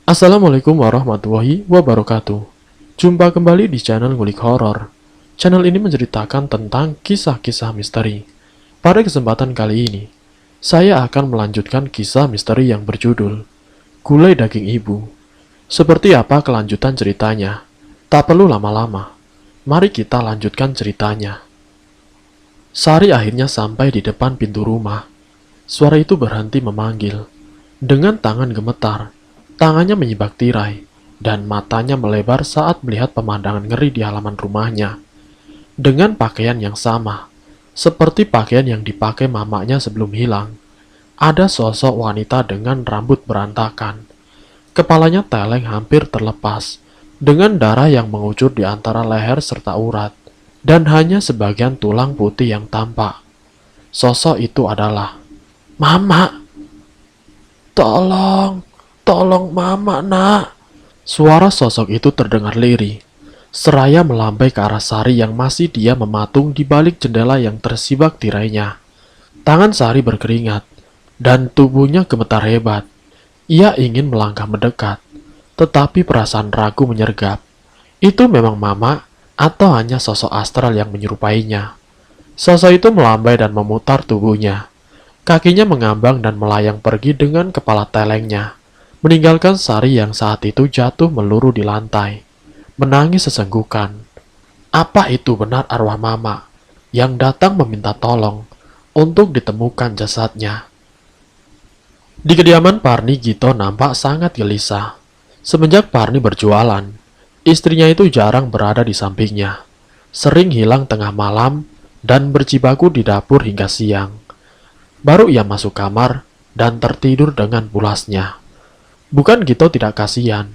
Assalamualaikum warahmatullahi wabarakatuh. Jumpa kembali di channel Ngulik Horor. Channel ini menceritakan tentang kisah-kisah misteri. Pada kesempatan kali ini, saya akan melanjutkan kisah misteri yang berjudul Gulai Daging Ibu. Seperti apa kelanjutan ceritanya? Tak perlu lama-lama. Mari kita lanjutkan ceritanya. Sari akhirnya sampai di depan pintu rumah. Suara itu berhenti memanggil. Dengan tangan gemetar, tangannya menyibak tirai, dan matanya melebar saat melihat pemandangan ngeri di halaman rumahnya. Dengan pakaian yang sama, seperti pakaian yang dipakai mamanya sebelum hilang, ada sosok wanita dengan rambut berantakan. Kepalanya teleng hampir terlepas, dengan darah yang mengucur di antara leher serta urat, dan hanya sebagian tulang putih yang tampak. Sosok itu adalah Mama. Tolong, tolong Mama, nak. Suara sosok itu terdengar lirih, seraya melambai ke arah Sari yang masih dia mematung di balik jendela yang tersibak tirainya. Tangan Sari berkeringat, dan tubuhnya gemetar hebat. Ia ingin melangkah mendekat, tetapi perasaan ragu menyergap. Itu memang Mama, atau hanya sosok astral yang menyerupainya? Sosok itu melambai dan memutar tubuhnya. Kakinya mengambang dan melayang pergi dengan kepala telengnya, meninggalkan Sari yang saat itu jatuh meluru di lantai, menangis sesenggukan. Apa itu benar arwah Mama yang datang meminta tolong untuk ditemukan jasadnya? Di kediaman Parni, Gito nampak sangat gelisah. Semenjak Parni berjualan, istrinya itu jarang berada di sampingnya. Sering hilang tengah malam dan berjibaku di dapur hingga siang. Baru ia masuk kamar dan tertidur dengan pulasnya. Bukan Gito tidak kasihan.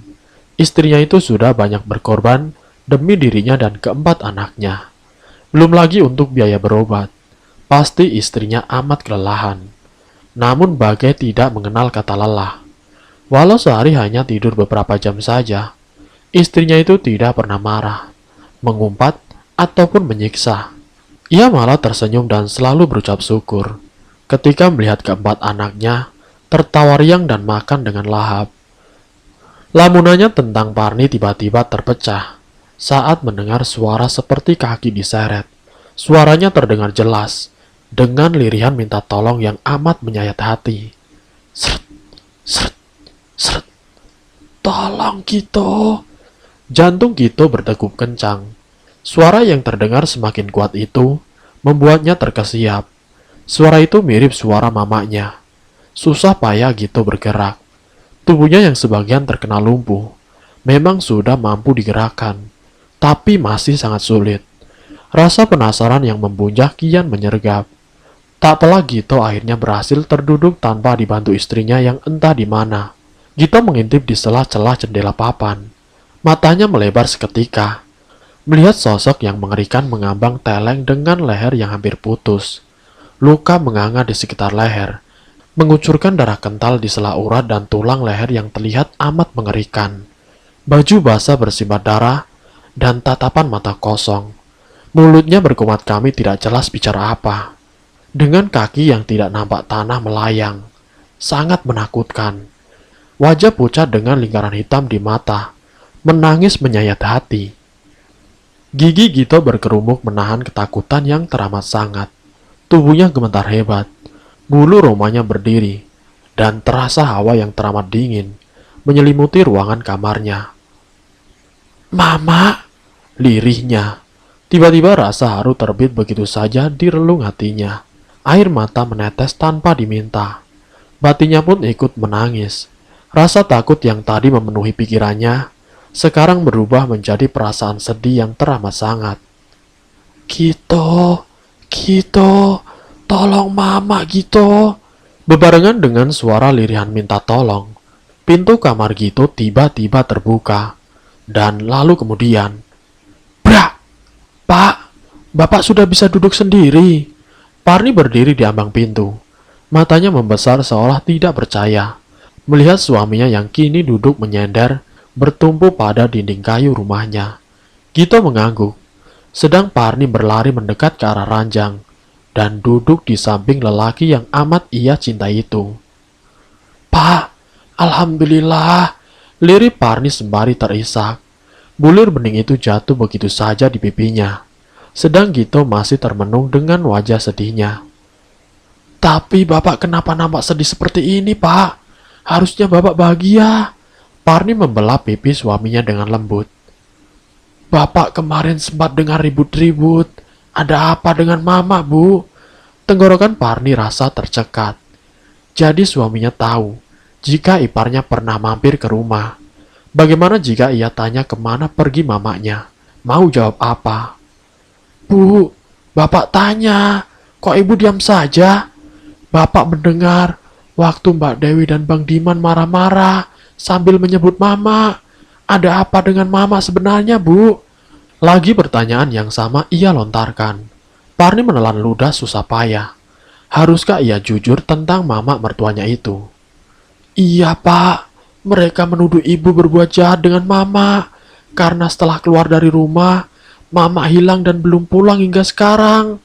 Istrinya itu sudah banyak berkorban demi dirinya dan keempat anaknya. Belum lagi untuk biaya berobat. Pasti istrinya amat kelelahan. Namun Bagai tidak mengenal kata lelah. Walau sehari hanya tidur beberapa jam saja, istrinya itu tidak pernah marah, mengumpat, ataupun menyiksa. Ia malah tersenyum dan selalu berucap syukur ketika melihat keempat anaknya tertawa riang dan makan dengan lahap. Lamunannya tentang Parni tiba-tiba terpecah saat mendengar suara seperti kaki diseret. Suaranya terdengar jelas, dengan lirihan minta tolong yang amat menyayat hati. Seret, seret, seret. Tolong Gito. Jantung Gito berdegup kencang. Suara yang terdengar semakin kuat itu membuatnya terkesiap. Suara itu mirip suara mamanya. Susah payah Gito bergerak. Tubuhnya yang sebagian terkena lumpuh memang sudah mampu digerakkan, tapi masih sangat sulit. Rasa penasaran yang membunjak kian menyergap. Tak pelak Gito akhirnya berhasil terduduk tanpa dibantu istrinya yang entah di mana. Gito mengintip di celah-celah jendela papan. Matanya melebar seketika, melihat sosok yang mengerikan mengambang teleng dengan leher yang hampir putus. Luka menganga di sekitar leher, mengucurkan darah kental di sela urat dan tulang leher yang terlihat amat mengerikan. Baju basah bersimbah darah, dan tatapan mata kosong. Mulutnya berkumat kami tidak jelas bicara apa. Dengan kaki yang tidak nampak tanah melayang, sangat menakutkan. Wajah pucat dengan lingkaran hitam di mata, menangis menyayat hati. Gigi Gito berkerumuk menahan ketakutan yang teramat sangat. Tubuhnya gemetar hebat, bulu romanya berdiri, dan terasa hawa yang teramat dingin menyelimuti ruangan kamarnya. Mama, lirihnya. Tiba-tiba rasa haru terbit begitu saja di relung hatinya. Air mata menetes tanpa diminta. Batinnya pun ikut menangis. Rasa takut yang tadi memenuhi pikirannya sekarang berubah menjadi perasaan sedih yang teramat sangat. Gito, Gito, tolong Mama Gito. Bebarengan dengan suara lirihan minta tolong, pintu kamar Gito tiba-tiba terbuka. Dan lalu kemudian, brak! Pak, Bapak sudah bisa duduk sendiri. Parni berdiri di ambang pintu. Matanya membesar seolah tidak percaya melihat suaminya yang kini duduk menyender bertumpu pada dinding kayu rumahnya. Gito mengangguk, sedang Parni berlari mendekat ke arah ranjang dan duduk di samping lelaki yang amat ia cintai itu. Pak, alhamdulillah, Lirik Parni sembari terisak. Bulir bening itu jatuh begitu saja di pipinya. Sedang Gito masih termenung dengan wajah sedihnya. Tapi bapak kenapa nampak sedih seperti ini, Pak? Harusnya bapak bahagia. Parni membelah pipi suaminya dengan lembut. Bapak kemarin sempat dengar ribut-ribut. Ada apa dengan mama, Bu? Tenggorokan Parni rasa tercekat. Jadi suaminya tahu jika iparnya pernah mampir ke rumah. Bagaimana jika ia tanya kemana pergi mamanya? Mau jawab apa? Bu, bapak tanya. Kok ibu diam saja? Bapak mendengar waktu Mbak Dewi dan Bang Diman marah-marah sambil menyebut mama. Ada apa dengan mama sebenarnya, Bu? Lagi pertanyaan yang sama ia lontarkan. Parni menelan ludah susah payah. Haruskah ia jujur tentang mama mertuanya itu? Iya, Pak. Mereka menuduh ibu berbuat jahat dengan mama. Karena setelah keluar dari rumah, mama hilang dan belum pulang hingga sekarang.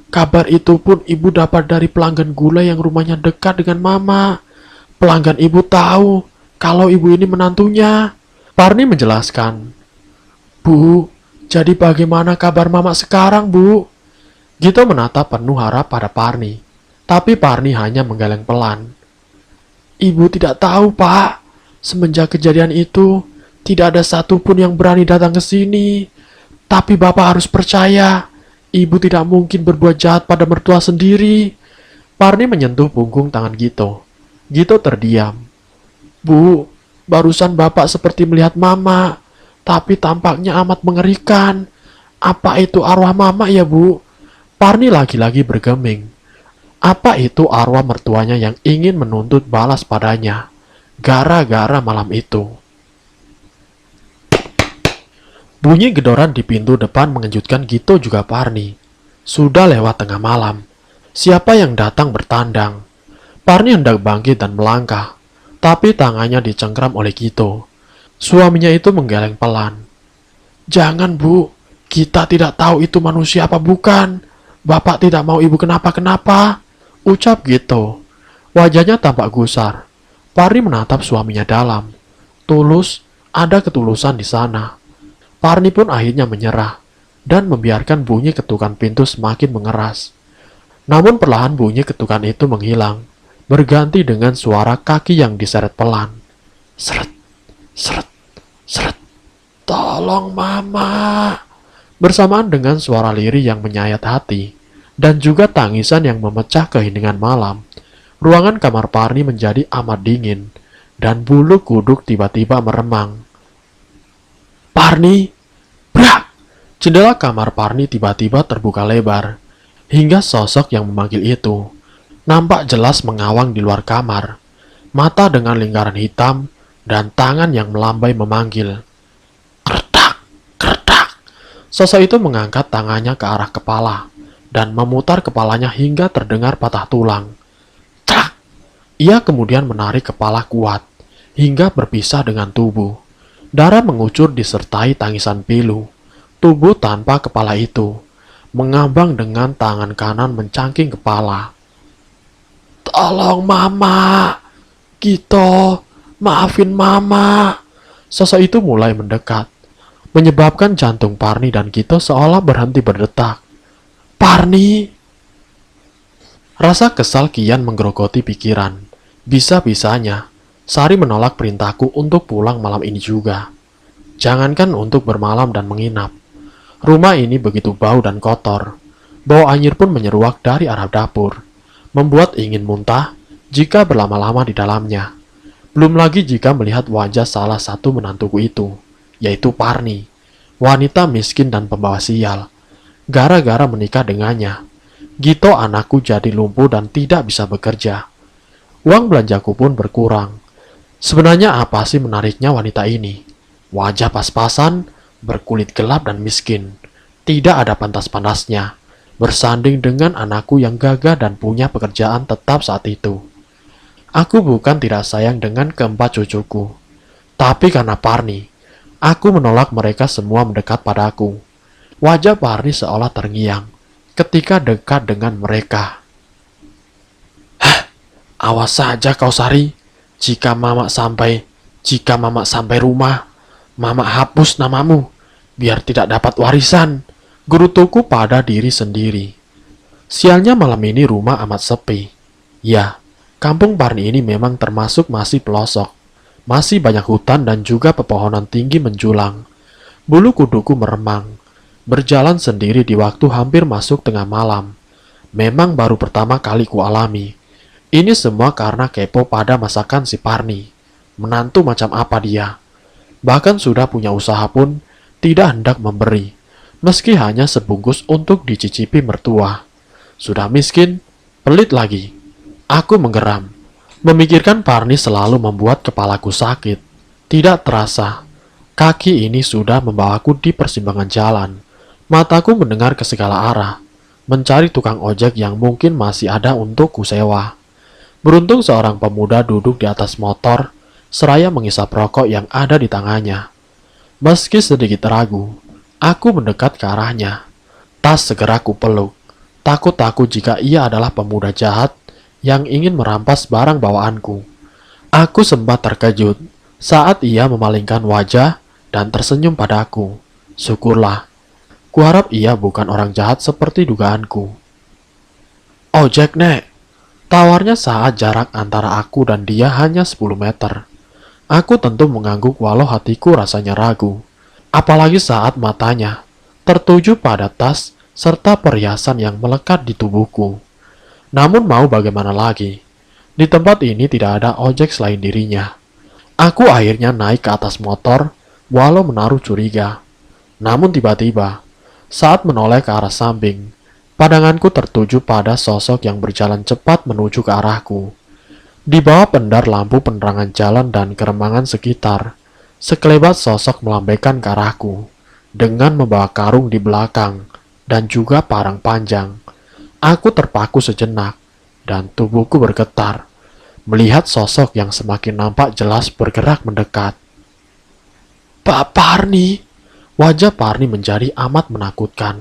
Kabar itu pun ibu dapat dari pelanggan gula yang rumahnya dekat dengan mama. Pelanggan ibu tahu kalau ibu ini menantunya. Parni menjelaskan. Bu, jadi bagaimana kabar mama sekarang, Bu? Gito menatap penuh harap pada Parni. Tapi Parni hanya menggeleng pelan. Ibu tidak tahu, Pak. Semenjak kejadian itu, tidak ada satupun yang berani datang ke sini. Tapi Bapak harus percaya, ibu tidak mungkin berbuat jahat pada mertua sendiri. Parni menyentuh punggung tangan Gito. Gito terdiam. Bu, barusan Bapak seperti melihat Mama, tapi tampaknya amat mengerikan. Apa itu arwah Mama ya, Bu? Parni lagi-lagi bergeming. Apa itu arwah mertuanya yang ingin menuntut balas padanya, gara-gara malam itu? Bunyi gedoran di pintu depan mengejutkan Gito juga Parni. Sudah lewat tengah malam. Siapa yang datang bertandang? Parni hendak bangkit dan melangkah, tapi tangannya dicengkram oleh Gito. Suaminya itu menggeleng pelan. Jangan, Bu. Kita tidak tahu itu manusia apa bukan. Bapak tidak mau ibu kenapa-kenapa. Ucap Gito. Wajahnya tampak gusar. Parni menatap suaminya dalam. Tulus, ada ketulusan di sana. Parni pun akhirnya menyerah dan membiarkan bunyi ketukan pintu semakin mengeras. Namun perlahan bunyi ketukan itu menghilang, berganti dengan suara kaki yang diseret pelan. Seret, seret, seret. Tolong Mama. Bersamaan dengan suara lirih yang menyayat hati, dan juga tangisan yang memecah keheningan malam, ruangan kamar Parni menjadi amat dingin, dan bulu kuduk tiba-tiba meremang. Parni! Brak! Jendela kamar Parni tiba-tiba terbuka lebar, hingga sosok yang memanggil itu nampak jelas mengawang di luar kamar, mata dengan lingkaran hitam, dan tangan yang melambai memanggil. Kertak! Kertak! Sosok itu mengangkat tangannya ke arah kepala, dan memutar kepalanya hingga terdengar patah tulang. Trak! Ia kemudian menarik kepala kuat, hingga berpisah dengan tubuh. Darah mengucur disertai tangisan pilu. Tubuh tanpa kepala itu mengambang dengan tangan kanan mencangking kepala. Tolong Mama! Gito, maafin Mama! Sosok itu mulai mendekat, menyebabkan jantung Parni dan Gito seolah berhenti berdetak. Parni! Rasa kesal kian menggerogoti pikiran. Bisa-bisanya, Sari menolak perintahku untuk pulang malam ini juga. Jangankan untuk bermalam dan menginap. Rumah ini begitu bau dan kotor. Bau anyir pun menyeruak dari arah dapur, membuat ingin muntah jika berlama-lama di dalamnya. Belum lagi jika melihat wajah salah satu menantuku itu, yaitu Parni, wanita miskin dan pembawa sial. Gara-gara menikah dengannya, Gito anakku jadi lumpuh dan tidak bisa bekerja. Uang belanjaku pun berkurang. Sebenarnya apa sih menariknya wanita ini? Wajah pas-pasan, berkulit gelap dan miskin. Tidak ada pantas-pantasnya. Bersanding dengan anakku yang gagah dan punya pekerjaan tetap saat itu. Aku bukan tidak sayang dengan keempat cucuku. Tapi karena Parni, aku menolak mereka semua mendekat padaku. Wajah Parni seolah terngiang ketika dekat dengan mereka. Hah, awas saja kau Sari. Jika Mama sampai Jika Mama sampai rumah, Mama hapus namamu, biar tidak dapat warisan. Gerutuku pada diri sendiri. Sialnya malam ini rumah amat sepi. Ya, kampung Parni ini memang termasuk masih pelosok. Masih banyak hutan dan juga pepohonan tinggi menjulang. Bulu kuduku meremang. Berjalan sendiri di waktu hampir masuk tengah malam. Memang baru pertama kali kualami. Ini semua karena kepo pada masakan si Parni. Menantu macam apa dia? Bahkan sudah punya usaha pun tidak hendak memberi. Meski hanya sebungkus untuk dicicipi mertua. Sudah miskin, pelit lagi. Aku menggeram. Memikirkan Parni selalu membuat kepalaku sakit. Tidak terasa, kaki ini sudah membawaku di persimpangan jalan. Mataku mendengar ke segala arah, mencari tukang ojek yang mungkin masih ada untuk kusewa. Beruntung seorang pemuda duduk di atas motor, seraya mengisap rokok yang ada di tangannya. Meski sedikit ragu, aku mendekat ke arahnya. Tas segera kupeluk. Takut-takut jika ia adalah pemuda jahat yang ingin merampas barang bawaanku. Aku sempat terkejut saat ia memalingkan wajah dan tersenyum padaku. Syukurlah, kuharap ia bukan orang jahat seperti dugaanku. "Ojek, Nek," tawarnya saat jarak antara aku dan dia hanya 10 meter. Aku tentu mengangguk walau hatiku rasanya ragu. Apalagi saat matanya tertuju pada tas serta perhiasan yang melekat di tubuhku. Namun mau bagaimana lagi? Di tempat ini tidak ada ojek selain dirinya. Aku akhirnya naik ke atas motor, walau menaruh curiga. Namun tiba-tiba, saat menoleh ke arah samping, pandanganku tertuju pada sosok yang berjalan cepat menuju ke arahku. Di bawah pendar lampu penerangan jalan dan keremangan sekitar, sekelebat sosok melambaikan ke arahku, dengan membawa karung di belakang, dan juga parang panjang. Aku terpaku sejenak, dan tubuhku bergetar, melihat sosok yang semakin nampak jelas bergerak mendekat. "Pak Parni!" Wajah Parni menjadi amat menakutkan.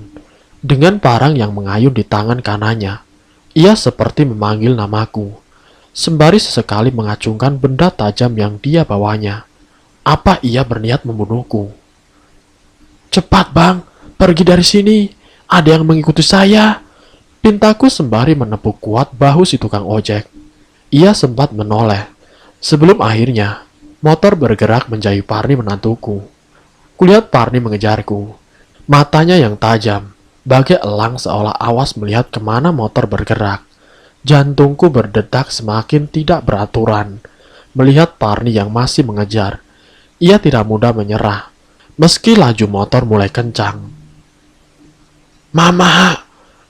Dengan parang yang mengayun di tangan kanannya, ia seperti memanggil namaku, sembari sesekali mengacungkan benda tajam yang dia bawanya. Apa ia berniat membunuhku? "Cepat, Bang! Pergi dari sini! Ada yang mengikuti saya!" Pintaku sembari menepuk kuat bahu si tukang ojek. Ia sempat menoleh. Sebelum akhirnya, motor bergerak menjauhi Parni menantuku. Kulihat Parni mengejarku. Matanya yang tajam, bagai elang seolah awas melihat kemana motor bergerak. Jantungku berdetak semakin tidak beraturan. Melihat Parni yang masih mengejar, ia tidak mudah menyerah. Meski laju motor mulai kencang. "Mama!"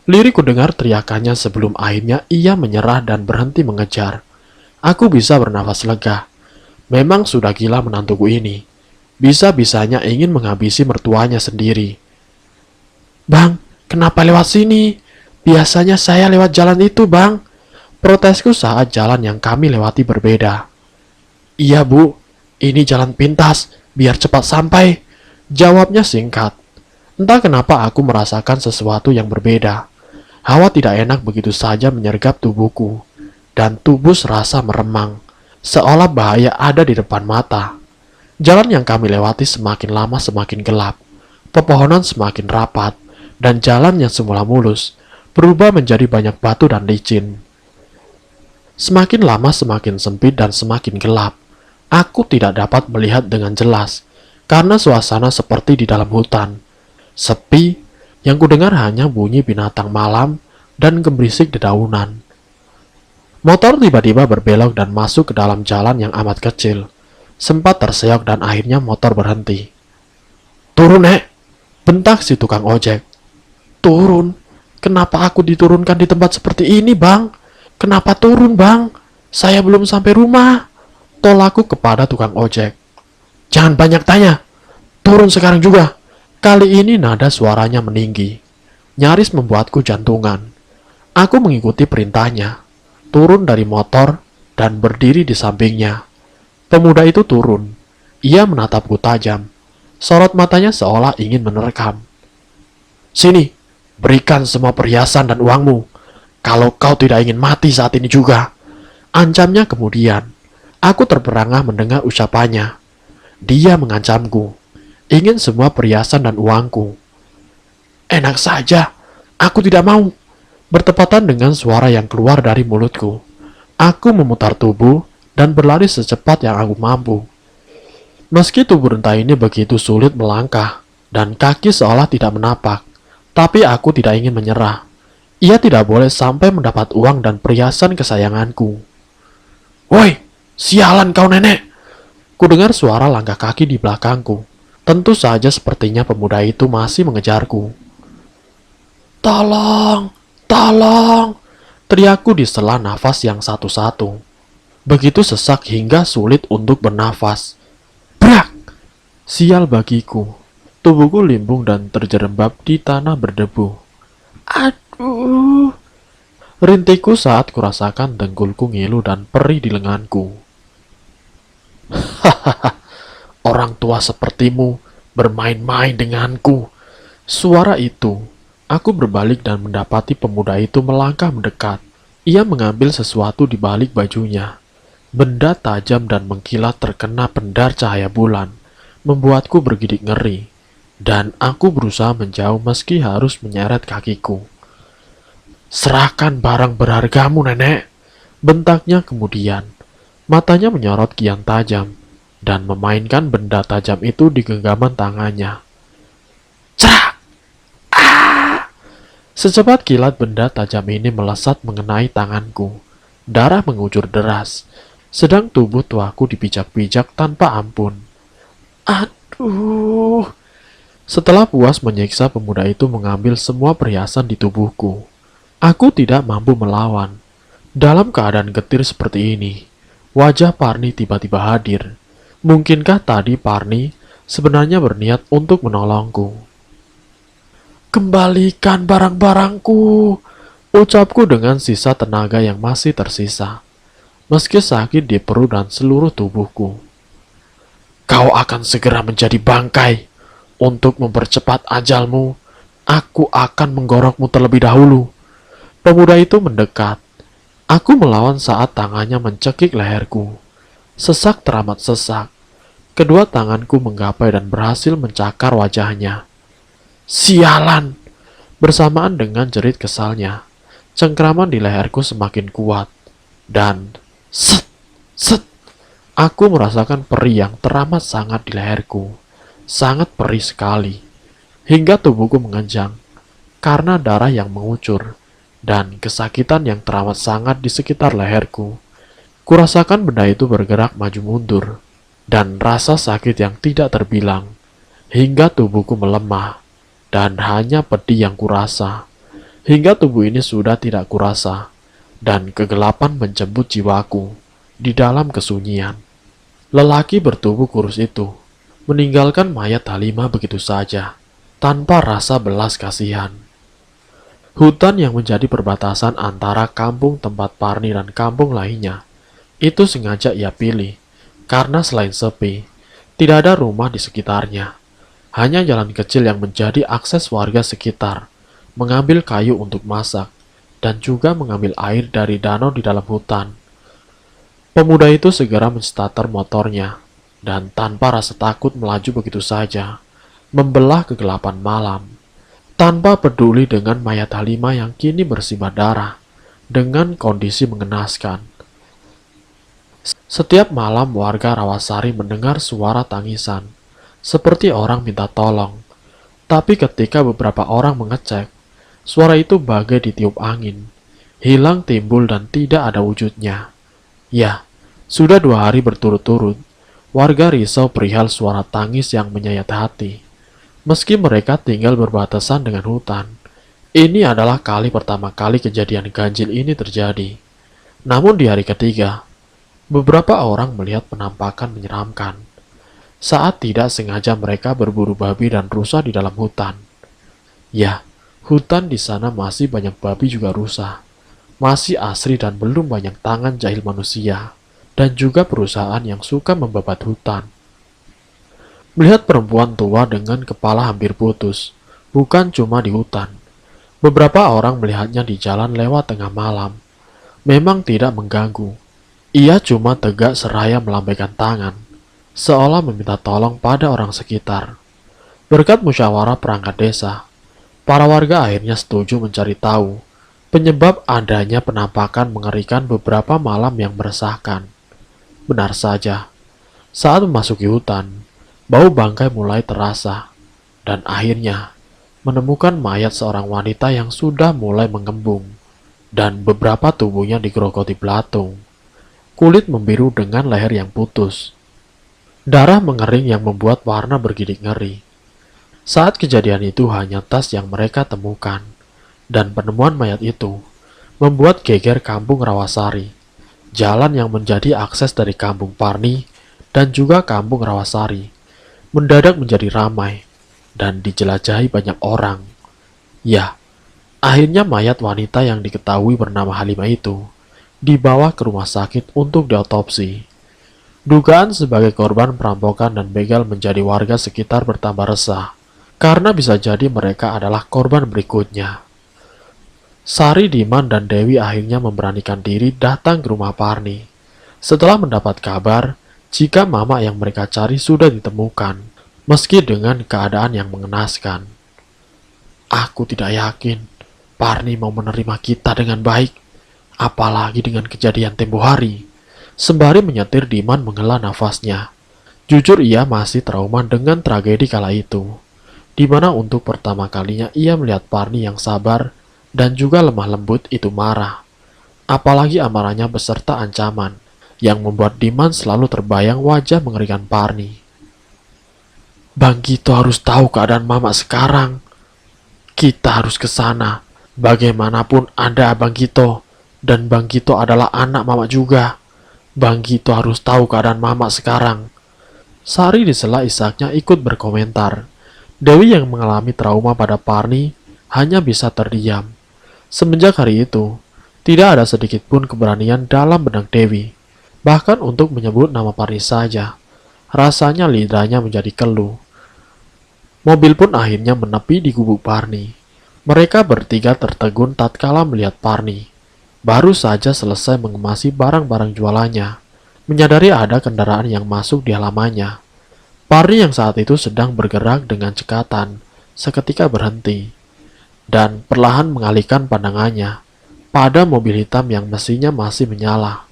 Liriku dengar teriakannya sebelum akhirnya ia menyerah dan berhenti mengejar. Aku bisa bernafas lega. Memang sudah gila menantuku ini. Bisa-bisanya ingin menghabisi mertuanya sendiri. "Bang, kenapa lewat sini? Biasanya saya lewat jalan itu, Bang." Protesku saat jalan yang kami lewati berbeda. "Iya, Bu. Ini jalan pintas, biar cepat sampai." Jawabnya singkat. Entah kenapa aku merasakan sesuatu yang berbeda. Hawa tidak enak begitu saja menyergap tubuhku, dan tubuh serasa meremang, seolah bahaya ada di depan mata. Jalan yang kami lewati semakin lama semakin gelap, pepohonan semakin rapat, dan jalan yang semula mulus berubah menjadi banyak batu dan licin. Semakin lama semakin sempit dan semakin gelap. Aku tidak dapat melihat dengan jelas, karena suasana seperti di dalam hutan. Sepi. Yang kudengar hanya bunyi binatang malam dan gemerisik dedaunan. Motor tiba-tiba berbelok dan masuk ke dalam jalan yang amat kecil. Sempat terseok dan akhirnya motor berhenti. "Turun, Nek!" bentak si tukang ojek. "Turun? Kenapa aku diturunkan di tempat seperti ini, Bang? Kenapa turun, Bang? Saya belum sampai rumah." Tolakku kepada tukang ojek. "Jangan banyak tanya. Turun sekarang juga." Kali ini nada suaranya meninggi, nyaris membuatku jantungan. Aku mengikuti perintahnya, turun dari motor dan berdiri di sampingnya. Pemuda itu turun. Ia menatapku tajam. Sorot matanya seolah ingin menerkam. "Sini, berikan semua perhiasan dan uangmu. Kalau kau tidak ingin mati saat ini juga." Ancamnya kemudian. Aku terperangah mendengar ucapannya. Dia mengancamku, ingin semua perhiasan dan uangku. Enak saja, aku tidak mau. Bertepatan dengan suara yang keluar dari mulutku, aku memutar tubuh dan berlari secepat yang aku mampu. Meski tubuh renta ini begitu sulit melangkah, dan kaki seolah tidak menapak, tapi aku tidak ingin menyerah. Ia tidak boleh sampai mendapat uang dan perhiasan kesayanganku. Woi, sialan kau nenek! Kudengar suara langkah kaki di belakangku. Tentu saja sepertinya pemuda itu masih mengejarku. Tolong, tolong! Teriakku di sela nafas yang satu-satu. Begitu sesak hingga sulit untuk bernafas. Brak! Sial bagiku. Tubuhku limbung dan terjerembab di tanah berdebu. Aduh! Rintikku saat kurasakan dengkulku ngilu dan perih di lenganku. Hahaha, orang tua sepertimu bermain-main denganku. Suara itu, aku berbalik dan mendapati pemuda itu melangkah mendekat. Ia mengambil sesuatu di balik bajunya. Benda tajam dan mengkilat terkena pendar cahaya bulan, membuatku bergidik ngeri, dan aku berusaha menjauh meski harus menyeret kakiku. Serahkan barang berhargamu, nenek, bentaknya kemudian. Matanya menyorot kian tajam, dan memainkan benda tajam itu di genggaman tangannya. Cerak! Secepat kilat benda tajam ini melesat mengenai tanganku. Darah mengucur deras, sedang tubuh tuaku dipijak-pijak tanpa ampun. Aduh! Setelah puas menyiksa, pemuda itu mengambil semua perhiasan di tubuhku. Aku tidak mampu melawan. Dalam keadaan getir seperti ini, wajah Parni tiba-tiba hadir. Mungkinkah tadi Parni sebenarnya berniat untuk menolongku? Kembalikan barang-barangku, ucapku dengan sisa tenaga yang masih tersisa, meski sakit di perut dan seluruh tubuhku. Kau akan segera menjadi bangkai. Untuk mempercepat ajalmu, aku akan menggorokmu terlebih dahulu. Pemuda itu mendekat. Aku melawan saat tangannya mencekik leherku. Sesak teramat sesak. Kedua tanganku menggapai dan berhasil mencakar wajahnya. Sialan! Bersamaan dengan jerit kesalnya, cengkraman di leherku semakin kuat. Dan set, set, aku merasakan perih yang teramat sangat di leherku. Sangat perih sekali. Hingga tubuhku mengenjang karena darah yang mengucur dan kesakitan yang teramat sangat di sekitar leherku. Kurasakan benda itu bergerak maju mundur, dan rasa sakit yang tidak terbilang, hingga tubuhku melemah, dan hanya pedih yang kurasa. Hingga tubuh ini sudah tidak kurasa, dan kegelapan menjemput jiwaku di dalam kesunyian. Lelaki bertubuh kurus itu meninggalkan mayat Halimah begitu saja, tanpa rasa belas kasihan. Hutan yang menjadi perbatasan antara kampung tempat Parni dan kampung lainnya, itu sengaja ia pilih, karena selain sepi, tidak ada rumah di sekitarnya. Hanya jalan kecil yang menjadi akses warga sekitar, mengambil kayu untuk masak, dan juga mengambil air dari danau di dalam hutan. Pemuda itu segera menstarter motornya, dan tanpa rasa takut melaju begitu saja, membelah kegelapan malam, tanpa peduli dengan mayat Halimah yang kini bersimbah darah, dengan kondisi mengenaskan. Setiap malam warga Rawasari mendengar suara tangisan, seperti orang minta tolong. Tapi ketika beberapa orang mengecek, suara itu bagai ditiup angin, hilang timbul dan tidak ada wujudnya. Ya, sudah 2 hari berturut-turut, warga risau perihal suara tangis yang menyayat hati. Meski mereka tinggal berbatasan dengan hutan, ini adalah kali pertama kali kejadian ganjil ini terjadi. Namun di hari ketiga, beberapa orang melihat penampakan menyeramkan. Saat tidak sengaja mereka berburu babi dan rusa di dalam hutan. Ya, hutan di sana masih banyak babi juga rusa. Masih asri dan belum banyak tangan jahil manusia. Dan juga perusahaan yang suka membabat hutan. Melihat perempuan tua dengan kepala hampir putus, bukan cuma di hutan. Beberapa orang melihatnya di jalan lewat tengah malam. Memang tidak mengganggu. Ia cuma tegak seraya melambaikan tangan, seolah meminta tolong pada orang sekitar. Berkat musyawarah perangkat desa, para warga akhirnya setuju mencari tahu penyebab adanya penampakan mengerikan beberapa malam yang meresahkan. Benar saja, saat memasuki hutan, bau bangkai mulai terasa, dan akhirnya menemukan mayat seorang wanita yang sudah mulai mengembung, dan beberapa tubuhnya digerogoti belatung. Kulit membiru dengan leher yang putus. Darah mengering yang membuat warna bergidik ngeri. Saat kejadian itu hanya tas yang mereka temukan, dan penemuan mayat itu membuat geger kampung Rawasari. Jalan yang menjadi akses dari kampung Parni dan juga kampung Rawasari mendadak menjadi ramai dan dijelajahi banyak orang. Ya, akhirnya mayat wanita yang diketahui bernama Halimah itu dibawa ke rumah sakit untuk diotopsi. Dugaan sebagai korban perampokan dan begal menjadi warga sekitar bertambah resah, karena bisa jadi mereka adalah korban berikutnya. Sari, Diman, dan Dewi akhirnya memberanikan diri datang ke rumah Parni. Setelah mendapat kabar jika mama yang mereka cari sudah ditemukan, meski dengan keadaan yang mengenaskan. Aku tidak yakin Parni mau menerima kita dengan baik, apalagi dengan kejadian tempo hari. Sembari menyetir, Diman menghela nafasnya. Jujur ia masih trauma dengan tragedi kala itu, di mana untuk pertama kalinya ia melihat Parni yang sabar dan juga lemah lembut itu marah. Apalagi amarahnya beserta ancaman, yang membuat Diman selalu terbayang wajah mengerikan Parni. Bang Gito harus tahu keadaan mama sekarang. Kita harus ke sana. Bagaimanapun ada Bang Gito, dan Bang Gito adalah anak mama juga. Bang Gito harus tahu keadaan mama sekarang. Sari di sela isaknya ikut berkomentar. Dewi yang mengalami trauma pada Parni hanya bisa terdiam. Semenjak hari itu, tidak ada sedikit pun keberanian dalam benak Dewi. Bahkan untuk menyebut nama Parni saja, rasanya lidahnya menjadi keluh. Mobil pun akhirnya menepi di gubuk Parni. Mereka bertiga tertegun tatkala melihat Parni. Baru saja selesai mengemasi barang-barang jualannya, menyadari ada kendaraan yang masuk di halamannya. Parni yang saat itu sedang bergerak dengan cekatan, seketika berhenti dan perlahan mengalihkan pandangannya pada mobil hitam yang mesinnya masih menyala.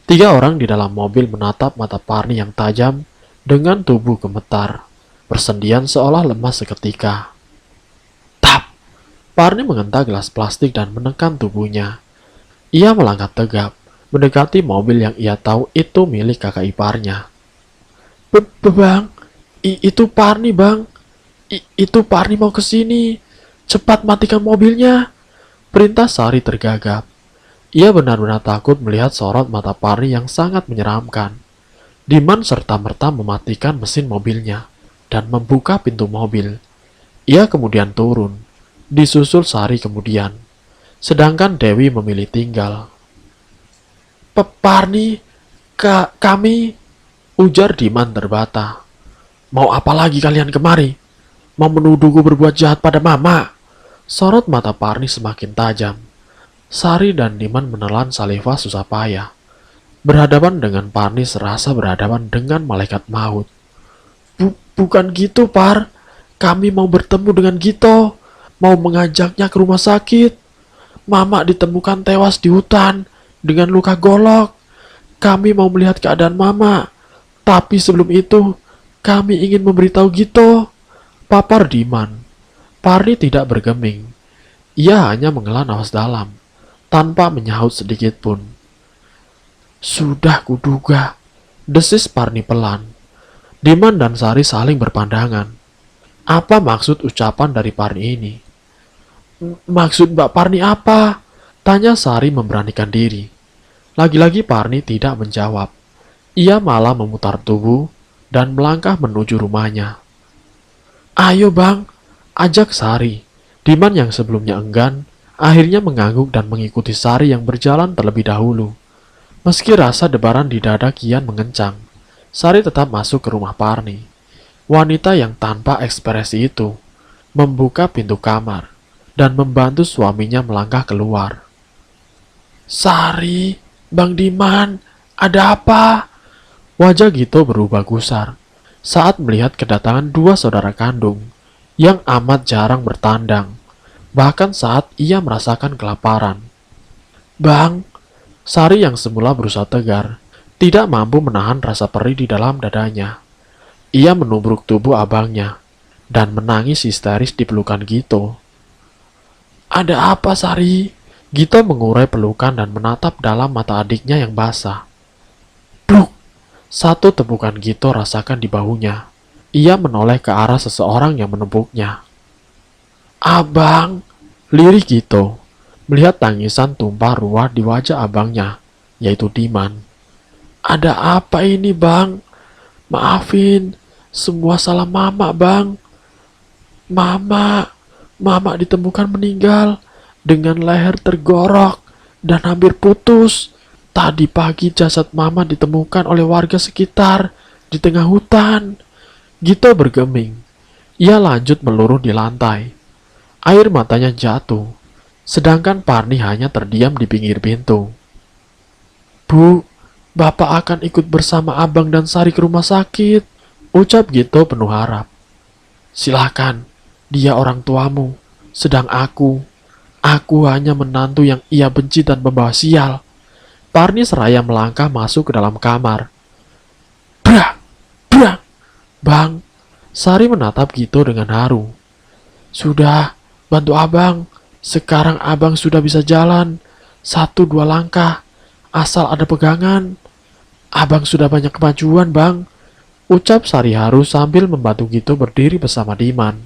3 orang di dalam mobil menatap mata Parni yang tajam dengan tubuh gemetar, persendian seolah lemas seketika. Tap! Parni mengentak gelas plastik dan menekan tubuhnya. Ia melangkah tegap, mendekati mobil yang ia tahu itu milik kakak iparnya. Bang, itu Parni bang, itu Parni mau ke sini. Cepat matikan mobilnya, perintah Sari tergagap. Ia benar-benar takut melihat sorot mata Parni yang sangat menyeramkan. Diman serta-merta mematikan mesin mobilnya dan membuka pintu mobil. Ia kemudian turun, disusul Sari kemudian. Sedangkan Dewi memilih tinggal. Parni, kami, ujar Diman terbata. Mau apa lagi kalian kemari? Mau menuduhku berbuat jahat pada mama? Sorot mata Parni semakin tajam. Sari dan Diman menelan Salifah susah payah. Berhadapan dengan Parni serasa berhadapan dengan malaikat maut. Bukan gitu, Par. Kami mau bertemu dengan Gito. Mau mengajaknya ke rumah sakit. Mama ditemukan tewas di hutan dengan luka golok. Kami mau melihat keadaan Mama. Tapi sebelum itu, kami ingin memberitahu Gito. Papar Diman. Parni tidak bergeming. Ia hanya menghela nafas dalam, tanpa menyahut sedikit pun. Sudah kuduga, desis Parni pelan. Diman dan Sari saling berpandangan. Apa maksud ucapan dari Parni ini? Maksud Mbak Parni apa? Tanya Sari memberanikan diri. Lagi-lagi Parni tidak menjawab. Ia malah memutar tubuh dan melangkah menuju rumahnya. Ayo bang, ajak Sari. Diman yang sebelumnya enggan, akhirnya mengangguk dan mengikuti Sari yang berjalan terlebih dahulu. Meski rasa debaran di dada kian mengencang, Sari tetap masuk ke rumah Parni. Wanita yang tanpa ekspresi itu membuka pintu kamar dan membantu suaminya melangkah keluar. Sari, Bang Diman, Ada apa? Wajah Gito berubah gusar saat melihat kedatangan dua saudara kandung yang amat jarang bertandang, bahkan saat ia merasakan kelaparan. Bang, Sari yang semula berusaha tegar, tidak mampu menahan rasa perih di dalam dadanya. Ia menubruk tubuh abangnya dan menangis histeris di pelukan Gito. Ada apa, Sari? Gito mengurai pelukan dan menatap dalam mata adiknya yang basah. Duk! Satu tepukan Gito rasakan di bahunya. Ia menoleh ke arah seseorang yang menepuknya. Abang! Lirih Gito melihat tangisan tumpah ruah di wajah abangnya, yaitu Diman. Ada apa ini, Bang? Maafin, semua salah Mama, Bang. Mama ditemukan meninggal dengan leher tergorok dan hampir putus. Tadi pagi jasad Mama ditemukan oleh warga sekitar di tengah hutan. Gito bergeming. Ia lanjut meluruh di lantai. Air matanya jatuh, sedangkan Parni hanya terdiam di pinggir pintu. Bu, Bapak akan ikut bersama Abang dan Sari ke rumah sakit, ucap Gito penuh harap. Silakan, dia orang tuamu, sedang aku hanya menantu yang ia benci dan membawa sial. Parni seraya melangkah masuk ke dalam kamar. Brak! Brak! Bang, Sari menatap Gito dengan haru. Sudah, bantu abang. Sekarang abang sudah bisa jalan. 1-2 langkah, asal ada pegangan. Abang sudah banyak kemajuan, Bang. Ucap Sari haru sambil membantu Gito berdiri bersama Diman.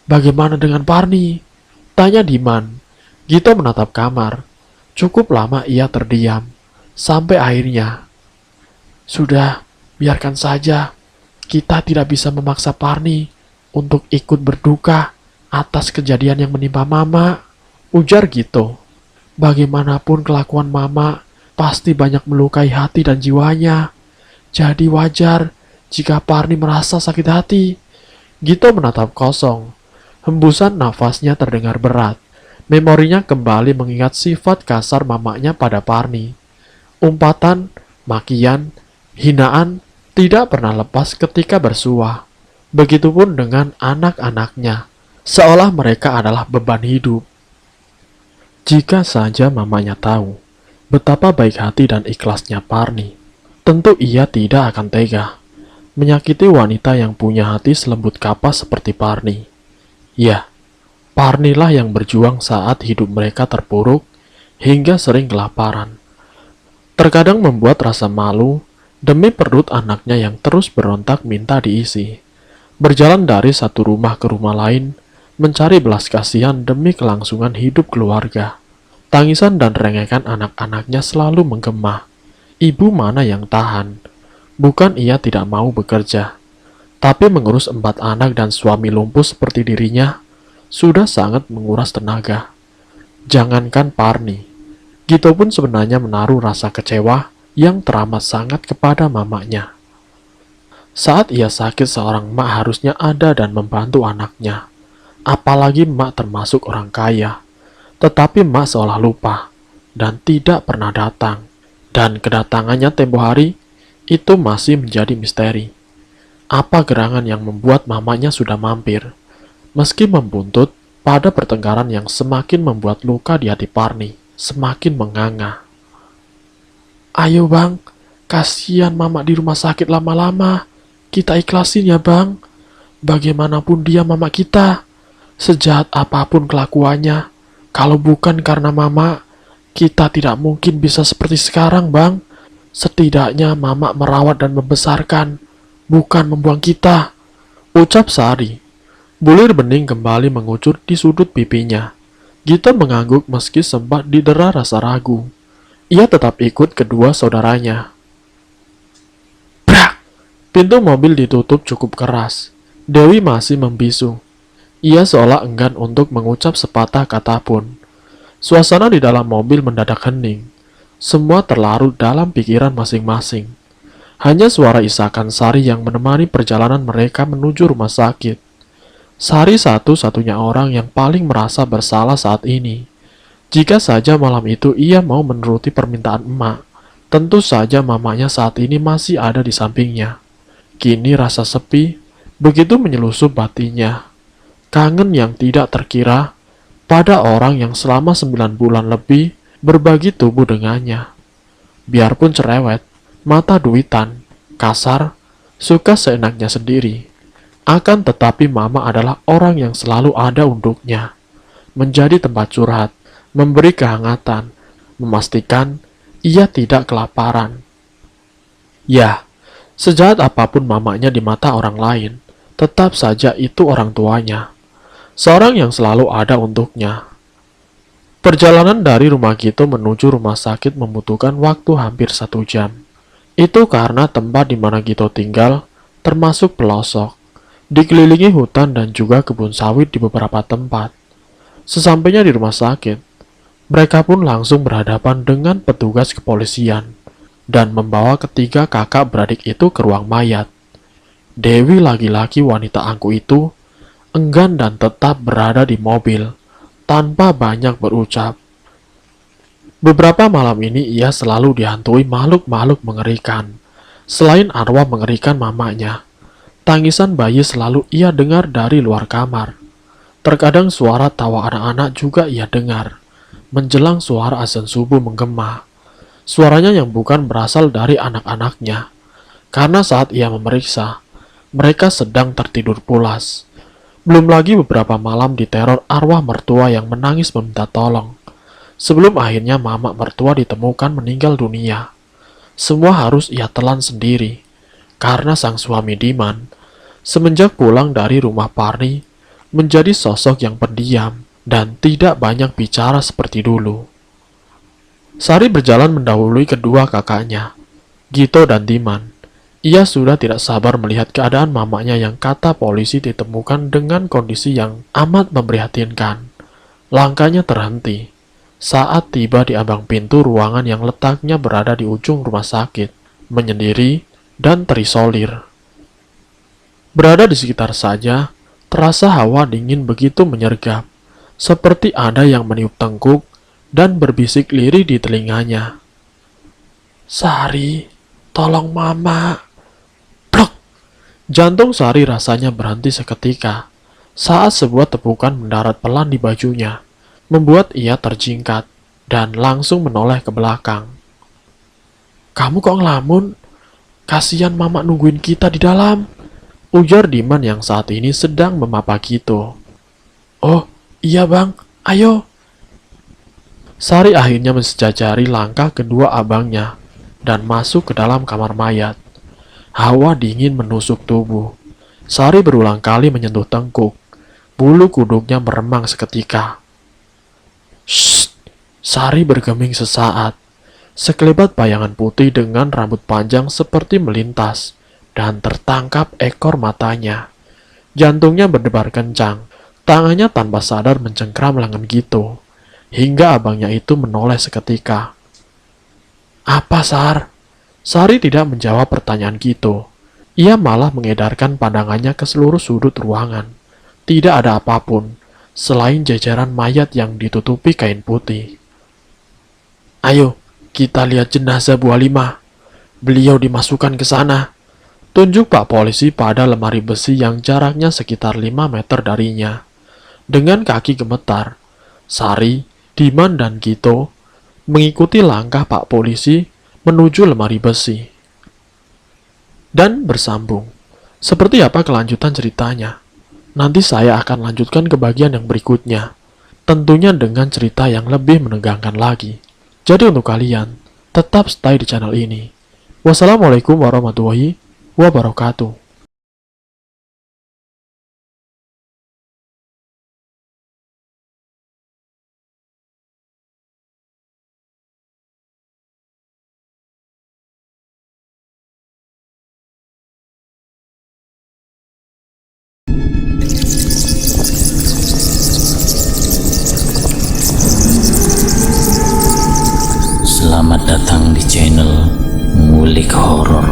Bagaimana dengan Parni? Tanya Diman. Gito menatap kamar. Cukup lama ia terdiam, sampai akhirnya. Sudah, biarkan saja. Kita tidak bisa memaksa Parni untuk ikut berduka atas kejadian yang menimpa Mama, ujar Gito. Bagaimanapun kelakuan Mama pasti banyak melukai hati dan jiwanya. Jadi wajar jika Parni merasa sakit hati. Gito menatap kosong. Hembusan nafasnya terdengar berat. Memorinya kembali mengingat sifat kasar mamanya pada Parni. Umpatan, makian, hinaan tidak pernah lepas ketika bersuah. Begitupun dengan anak-anaknya, seolah mereka adalah beban hidup. Jika saja mamanya tahu betapa baik hati dan ikhlasnya Parni, tentu ia tidak akan tega menyakiti wanita yang punya hati selembut kapas seperti Parni. Ya, Parnilah yang berjuang saat hidup mereka terpuruk hingga sering kelaparan. Terkadang membuat rasa malu demi perut anaknya yang terus berontak minta diisi. Berjalan dari satu rumah ke rumah lain, mencari belas kasihan demi kelangsungan hidup keluarga. Tangisan dan rengekan anak-anaknya selalu menggema. Ibu mana yang tahan? Bukan ia tidak mau bekerja, tapi mengurus 4 anak dan suami lumpuh seperti dirinya sudah sangat menguras tenaga. Jangankan Parni, Gito pun sebenarnya menaruh rasa kecewa yang teramat sangat kepada mamanya. Saat ia sakit, seorang emak harusnya ada dan membantu anaknya. Apalagi emak termasuk orang kaya. Tetapi emak seolah lupa dan tidak pernah datang. Dan kedatangannya tempo hari itu masih menjadi misteri. Apa gerangan yang membuat mamanya sudah mampir? Meski membuntut pada pertengkaran yang semakin membuat luka di hati Parni semakin menganga. Ayo Bang, kasihan Mama di rumah sakit lama-lama. Kita ikhlasin ya Bang. Bagaimanapun dia Mama kita. Sejahat apapun kelakuannya, kalau bukan karena Mama, kita tidak mungkin bisa seperti sekarang Bang. Setidaknya Mama merawat dan membesarkan, bukan membuang kita, ucap Sari. Bulir bening kembali mengucur di sudut pipinya. Gito mengangguk meski sempat didera rasa ragu. Ia tetap ikut kedua saudaranya. Brak! Pintu mobil ditutup cukup keras. Dewi masih membisu. Ia seolah enggan untuk mengucap sepatah kata pun. Suasana di dalam mobil mendadak hening. Semua terlarut dalam pikiran masing-masing. Hanya suara isakan Sari yang menemani perjalanan mereka menuju rumah sakit. Sari satu-satunya orang yang paling merasa bersalah saat ini. Jika saja malam itu ia mau menuruti permintaan emak, Tentu saja mamanya saat ini masih ada di sampingnya. Kini rasa sepi begitu menyelusup batinnya. Kangen yang tidak terkira pada orang yang selama 9 bulan lebih berbagi tubuh dengannya. Biarpun cerewet, mata duitan, kasar, suka seenaknya sendiri. Akan tetapi mama adalah orang yang selalu ada untuknya. Menjadi tempat curhat, memberi kehangatan, memastikan ia tidak kelaparan. Ya, sejahat apapun mamanya di mata orang lain, tetap saja itu orang tuanya. Seorang yang selalu ada untuknya. Perjalanan dari rumah Gito menuju rumah sakit membutuhkan waktu hampir 1 jam. Itu karena tempat di mana Gito tinggal termasuk pelosok, dikelilingi hutan dan juga kebun sawit di beberapa tempat. Sesampainya di rumah sakit, mereka pun langsung berhadapan dengan petugas kepolisian dan membawa ketiga kakak beradik itu ke ruang mayat. Dewi laki-laki wanita angku itu enggan dan tetap berada di mobil tanpa banyak berucap. Beberapa malam ini ia selalu dihantui makhluk-makhluk mengerikan. Selain arwah mengerikan mamanya, tangisan bayi selalu ia dengar dari luar kamar. Terkadang suara tawa anak-anak juga ia dengar. Menjelang suara azan subuh menggema. Suaranya yang bukan berasal dari anak-anaknya. Karena saat ia memeriksa, mereka sedang tertidur pulas. Belum lagi beberapa malam diteror arwah mertua yang menangis meminta tolong. Sebelum akhirnya mama mertua ditemukan meninggal dunia. Semua harus ia telan sendiri. Karena sang suami Diman, semenjak pulang dari rumah Parni, menjadi sosok yang pendiam dan tidak banyak bicara seperti dulu. Sari berjalan mendahului kedua kakaknya, Gito dan Diman. Ia sudah tidak sabar melihat keadaan mamanya yang kata polisi ditemukan dengan kondisi yang amat memprihatinkan. Langkahnya terhenti saat tiba di ambang pintu ruangan yang letaknya berada di ujung rumah sakit, menyendiri dan terisolir. Berada di sekitar saja, terasa hawa dingin begitu menyergap, seperti ada yang meniup tengkuk dan berbisik lirih di telinganya. "Sari, tolong mama." Jantung Sari rasanya berhenti seketika saat sebuah tepukan mendarat pelan di bajunya, membuat ia terjingkat dan langsung menoleh ke belakang. "Kamu kok ngelamun? Kasihan mama nungguin kita di dalam," ujar Diman yang saat ini sedang memapa Gito. "Oh, iya bang, ayo." Sari akhirnya mensejajari langkah kedua abangnya dan masuk ke dalam kamar mayat. Hawa dingin menusuk tubuh. Sari berulang kali menyentuh tengkuk. Bulu kuduknya meremang seketika. "Shh!" Sari bergeming sesaat. Sekelebat bayangan putih dengan rambut panjang seperti melintas dan tertangkap ekor matanya. Jantungnya berdebar kencang. Tangannya tanpa sadar mencengkram lengan Gito, hingga abangnya itu menoleh seketika. "Apa, Sar?" Sari tidak menjawab pertanyaan Gito. Ia malah mengedarkan pandangannya ke seluruh sudut ruangan. Tidak ada apapun selain jajaran mayat yang ditutupi kain putih. "Ayo, kita lihat jenazah Bu Halimah. Beliau dimasukkan ke sana," tunjuk Pak Polisi pada lemari besi yang jaraknya sekitar 5 meter darinya. Dengan kaki gemetar, Sari, Diman, dan Gito mengikuti langkah Pak Polisi menuju lemari besi. Dan bersambung. Seperti apa kelanjutan ceritanya? Nanti saya akan lanjutkan ke bagian yang berikutnya. Tentunya dengan cerita yang lebih menegangkan lagi. Jadi untuk kalian, tetap stay di channel ini. Wassalamualaikum warahmatullahi wabarakatuh. Selamat datang di channel Ngulik Horor.